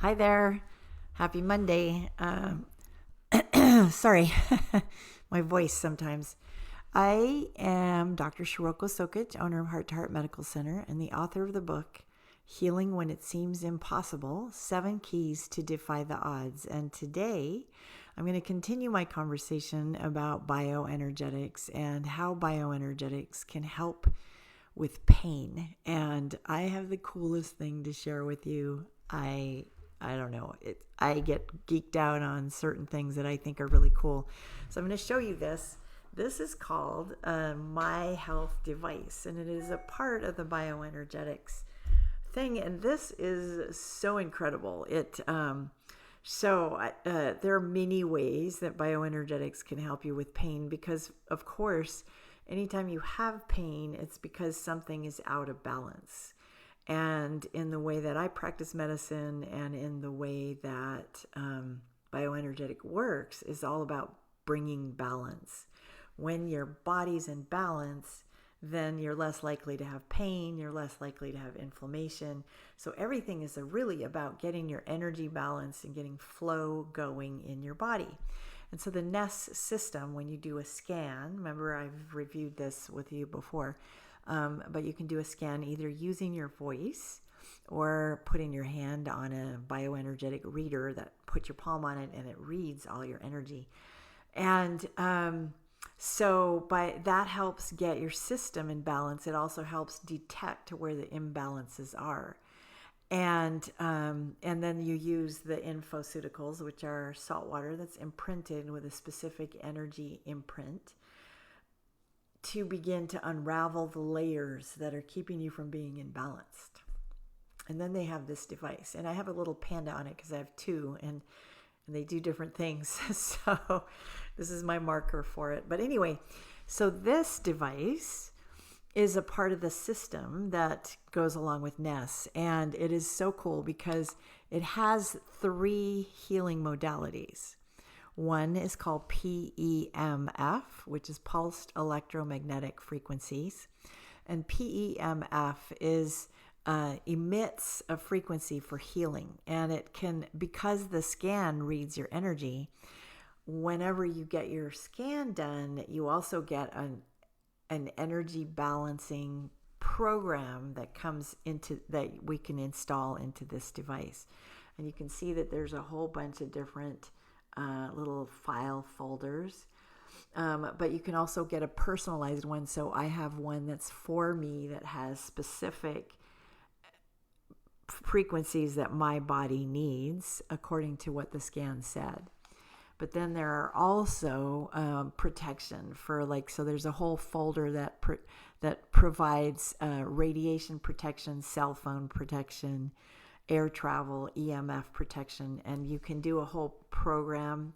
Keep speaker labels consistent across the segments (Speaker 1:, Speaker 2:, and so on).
Speaker 1: Hi there. Happy Monday. Sorry, my voice sometimes. I am Dr. Shiroko Sokitch, owner of Heart to Heart Medical Center, and the author of the book, Healing When It Seems Impossible, 7 Keys to Defy the Odds. And today, I'm going to continue my conversation about bioenergetics and how bioenergetics can help with pain. And I have the coolest thing to share with you. I don't know. I get geeked out on certain things that I think are really cool. So I'm going to show you this. This is called My Health Device, and it is a part of the bioenergetics thing. And this is so incredible. There are many ways that bioenergetics can help you with pain because, of course, anytime you have pain, it's because something is out of balance. And in the way that I practice medicine and in the way that bioenergetic works is all about bringing balance. When your body's in balance, then you're less likely to have pain, you're less likely to have inflammation. So everything is really about getting your energy balance and getting flow going in your body. And so the NES system, when you do a scan, remember I've reviewed this with you before, but you can do a scan either using your voice or putting your hand on a bioenergetic reader that puts your palm on it and it reads all your energy. And that helps get your system in balance. It also helps detect where the imbalances are. And then you use the infoceuticals, which are salt water that's imprinted with a specific energy imprint, to begin to unravel the layers that are keeping you from being imbalanced. And then they have this device, and I have a little panda on it because I have two, and they do different things. So this is my marker for it. But anyway, so this device is a part of the system that goes along with NES, and it is so cool because it has 3 healing modalities. One is called PEMF, which is pulsed electromagnetic frequencies. And PEMF emits a frequency for healing. And it can, because the scan reads your energy, whenever you get your scan done, you also get an energy balancing program that we can install into this device. And you can see that there's a whole bunch of different little file folders, but you can also get a personalized one. So I have one that's for me that has specific frequencies that my body needs according to what the scan said. But then there are also protection for so there's a whole folder that provides radiation protection, cell phone protection, air travel, EMF protection, and you can do a whole program.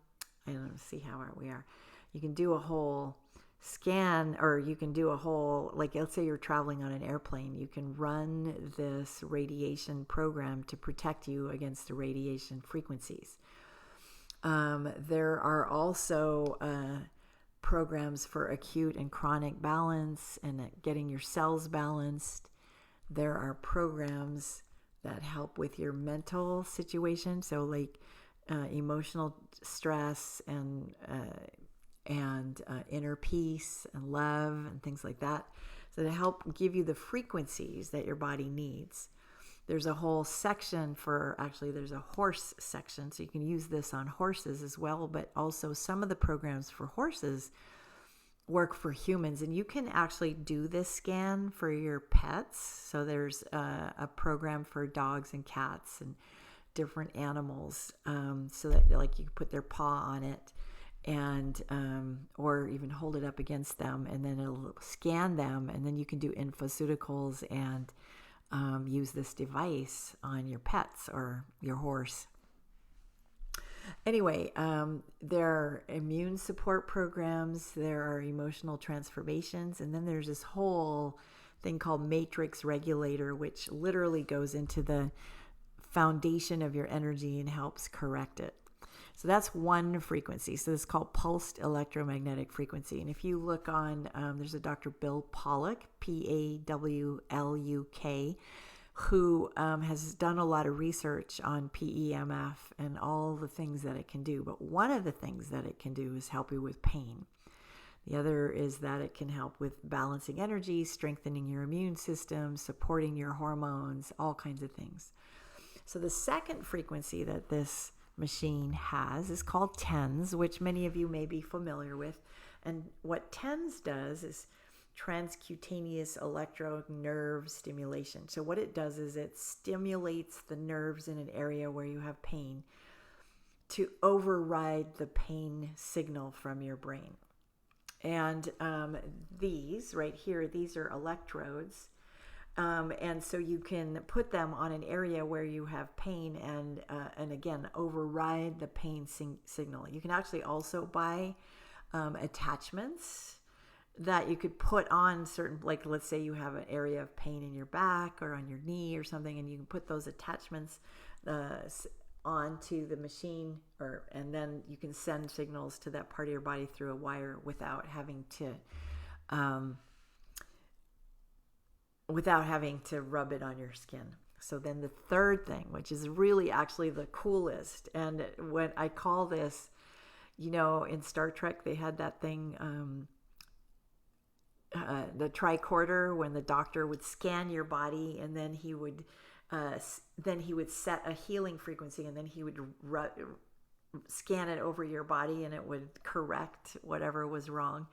Speaker 1: I don't see how we are. You can do a whole scan, or you can do a whole, let's say you're traveling on an airplane, you can run this radiation program to protect you against the radiation frequencies. There are also programs for acute and chronic balance and getting your cells balanced. There are programs that help with your mental situation, so emotional stress and inner peace and love and things like that. So to help give you the frequencies that your body needs. There's a whole section there's a horse section, so you can use this on horses as well, but also some of the programs for horses work for humans, and you can actually do this scan for your pets. So there's a program for dogs and cats and different animals, so that you can put their paw on it and or even hold it up against them, and then it'll scan them, and then you can do infoceuticals and use this device on your pets or your horse. Anyway, there are immune support programs, there are emotional transformations, and then there's this whole thing called matrix regulator, which literally goes into the foundation of your energy and helps correct it. So that's one frequency. So it's called pulsed electromagnetic frequency. And if you look on, there's a Dr. Bill Pollock, Pawluk, who has done a lot of research on PEMF and all the things that it can do. But one of the things that it can do is help you with pain. The other is that it can help with balancing energy, strengthening your immune system, supporting your hormones, all kinds of things. So the second frequency that this machine has is called TENS, which many of you may be familiar with. And what TENS does is transcutaneous electrode nerve stimulation. So what it does is it stimulates the nerves in an area where you have pain to override the pain signal from your brain. And these right here, these are electrodes. And so you can put them on an area where you have pain and again, override the pain signal. You can actually also buy attachments that you could put on certain, like let's say you have an area of pain in your back or on your knee or something, and you can put those attachments onto the machine, and then you can send signals to that part of your body through a wire without having to rub it on your skin. So then the third thing, which is really actually the coolest, and when I call this, in Star Trek they had that thing, the tricorder, when the doctor would scan your body and then he would set a healing frequency, and then he would scan it over your body and it would correct whatever was wrong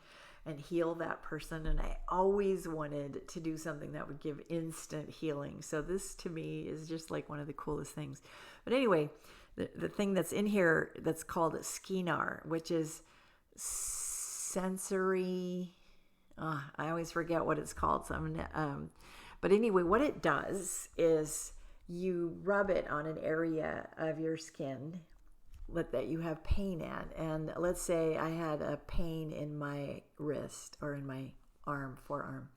Speaker 1: and heal that person. And I always wanted to do something that would give instant healing. So this to me is just like one of the coolest things. But anyway, the thing that's in here that's called a Skinar, which is sensory. I always forget what it's called. So but anyway, what it does is you rub it on an area of your skin that you have pain at. And let's say I had a pain in my wrist or in my forearm.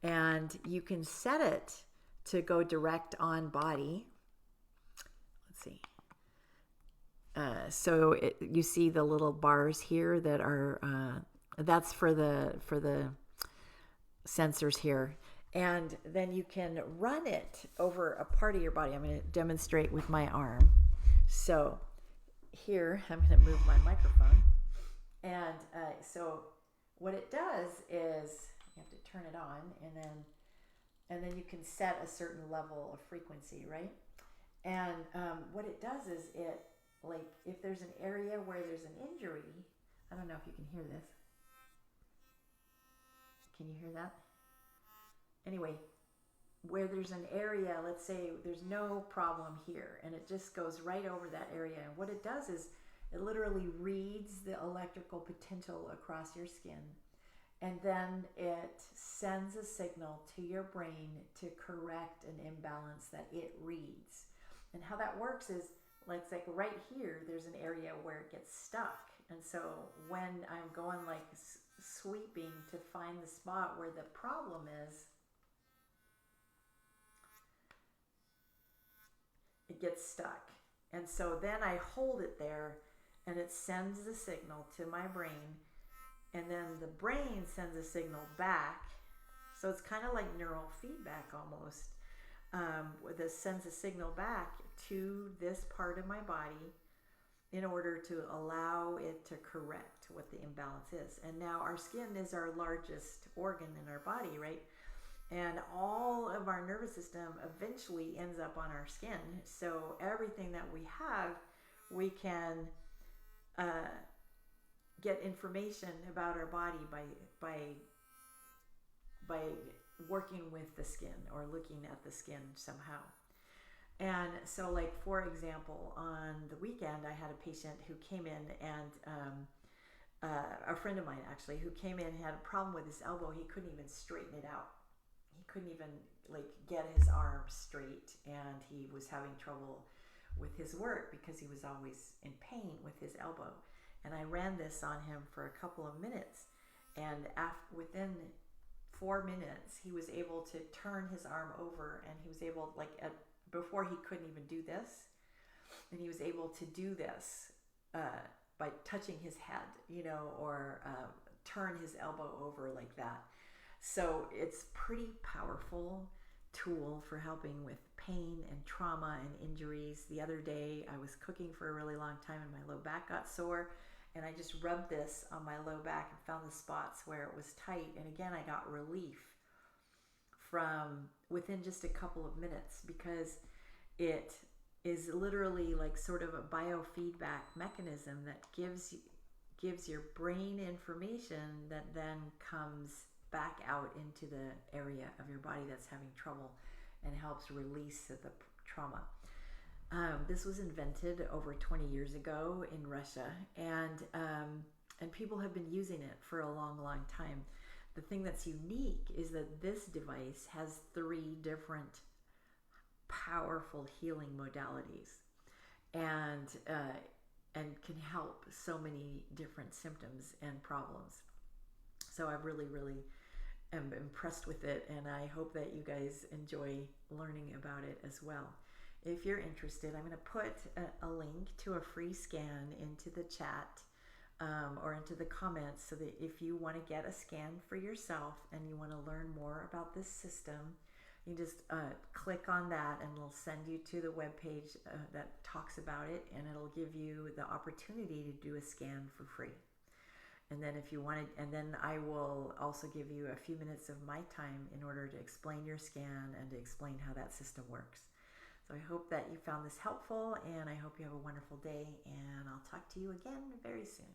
Speaker 1: And you can set it to go direct on body. Let's see. So you see the little bars here that are, that's for the sensors here. And then you can run it over a part of your body. I'm going to demonstrate with my arm. So here, I'm going to move my microphone. And so what it does is you have to turn it on, and then you can set a certain level of frequency, right? And what it does is like if there's an area where there's an injury, I don't know if you can hear this. Can you hear that? Anyway, where there's an area, let's say there's no problem here, and it just goes right over that area. And what it does is it literally reads the electrical potential across your skin, and then it sends a signal to your brain to correct an imbalance that it reads. And how that works is, let's like right here, there's an area where it gets stuck. And so when I'm going like sweeping to find the spot where the problem is, it gets stuck. And so then I hold it there, and it sends the signal to my brain, and then the brain sends a signal back. So it's kind of like neural feedback almost, where this sends a signal back to this part of my body in order to allow it to correct what the imbalance is. And now our skin is our largest organ in our body, right? And all of our nervous system eventually ends up on our skin. So everything that we have, we can get information about our body by working with the skin or looking at the skin somehow. And so like, for example, on the weekend, I had a patient who came in, and a friend of mine actually, who came in and had a problem with his elbow. He couldn't even straighten it out. He couldn't even like get his arm straight, and he was having trouble with his work because he was always in pain with his elbow. And I ran this on him for a couple of minutes, and within 4 minutes, he was able to turn his arm over, and he was able, before he couldn't even do this, and he was able to do this by touching his head, or turn his elbow over like that. So it's pretty powerful tool for helping with pain and trauma and injuries. The other day I was cooking for a really long time and my low back got sore, and I just rubbed this on my low back and found the spots where it was tight, and again I got relief from within just a couple of minutes, because it is literally like sort of a biofeedback mechanism that gives your brain information that then comes back out into the area of your body that's having trouble and helps release the trauma. This was invented over 20 years ago in Russia, and people have been using it for a long, long time. The thing that's unique is that this device has 3 different powerful healing modalities, and can help so many different symptoms and problems. So I really am impressed with it, and I hope that you guys enjoy learning about it as well. If you're interested, I'm going to put a link to a free scan into the chat or into the comments, so that if you want to get a scan for yourself and you want to learn more about this system, you just click on that and it'll send you to the webpage that talks about it, and it'll give you the opportunity to do a scan for free. And then if you wanted, and then I will also give you a few minutes of my time in order to explain your scan and to explain how that system works. So I hope that you found this helpful, and I hope you have a wonderful day, and I'll talk to you again very soon.